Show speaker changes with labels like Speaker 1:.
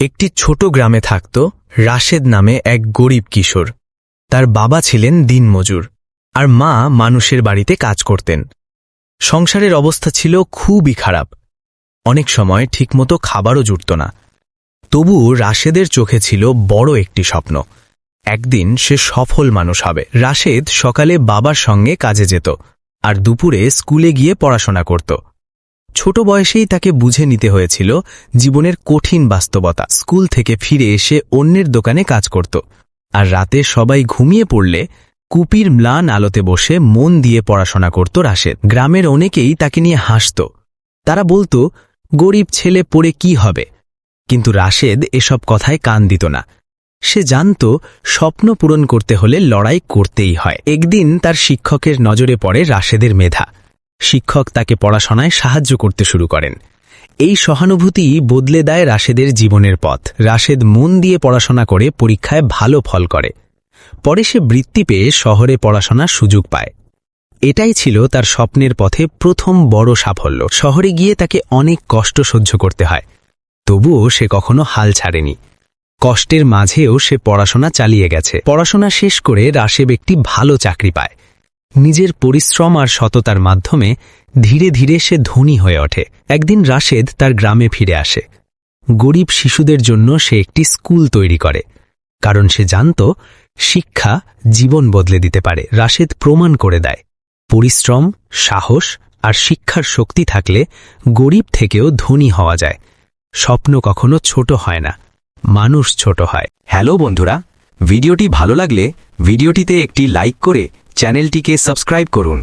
Speaker 1: একটি ছোট গ্রামে থাকত রাশেদ নামে এক গরিব কিশোর। তার বাবা ছিলেন দিনমজুর আর মা মানুষের বাড়িতে কাজ করতেন। সংসারের অবস্থা ছিল খুবই খারাপ, অনেক সময় ঠিকমতো খাবারও জুটত না। তবুও রাশেদের চোখে ছিল বড় একটি স্বপ্ন, একদিন সে সফল মানুষ হবে। রাশেদ সকালে বাবার সঙ্গে কাজে যেত আর দুপুরে স্কুলে গিয়ে পড়াশোনা করত। ছোট বয়সেই তাকে বুঝে নিতে হয়েছিল জীবনের কঠিন বাস্তবতা। স্কুল থেকে ফিরে এসে অন্যের দোকানে কাজ করত, আর রাতে সবাই ঘুমিয়ে পড়লে কুপির ম্লান আলোতে বসে মন দিয়ে পড়াশোনা করত রাশেদ। গ্রামের অনেকেই তাকে নিয়ে হাসত, তারা বলতো, গরিব ছেলে পড়ে কি হবে? কিন্তু রাশেদ এসব কথায় কান দিত না। সে জানত স্বপ্ন পূরণ করতে হলে লড়াই করতেই হয়। একদিন তার শিক্ষকের নজরে পড়ে রাশেদের মেধা। শিক্ষক তাকে পড়াশোনায় সাহায্য করতে শুরু করেন। এই সহানুভূতি বদলে দেয় রাশেদের জীবনের পথ। রাশেদ মন দিয়ে পড়াশোনা করে পরীক্ষায় ভালো ফল করে। পরে সে বৃত্তি পেয়ে শহরে পড়াশোনার সুযোগ পায়। এটাই ছিল তার স্বপ্নের পথে প্রথম বড় সাফল্য। শহরে গিয়ে তাকে অনেক কষ্ট সহ্য করতে হয়, তবুও সে কখনো হাল ছাড়েনি। কষ্টের মাঝেও সে পড়াশোনা চালিয়ে গেছে। পড়াশোনা শেষ করে রাশেদ একটি ভালো চাকরি পায়। নিজের পরিশ্রম আর সততার মাধ্যমে ধীরে ধীরে সে ধনী হয়ে ওঠে। একদিন রাশেদ তার গ্রামে ফিরে আসে। গরিব শিশুদের জন্য সে একটি স্কুল তৈরি করে, কারণ সে জানত শিক্ষা জীবন বদলে দিতে পারে। রাশেদ প্রমাণ করে দেয়, পরিশ্রম, সাহস আর শিক্ষার শক্তি থাকলে গরিব থেকেও ধনী হওয়া যায়। স্বপ্ন কখনো ছোট হয় না, মানুষ ছোট হয়।
Speaker 2: হ্যালো বন্ধুরা, ভিডিওটি ভালো লাগলে ভিডিওটিতে একটি লাইক করে চ্যানেলটিকে সাবস্ক্রাইব করুন।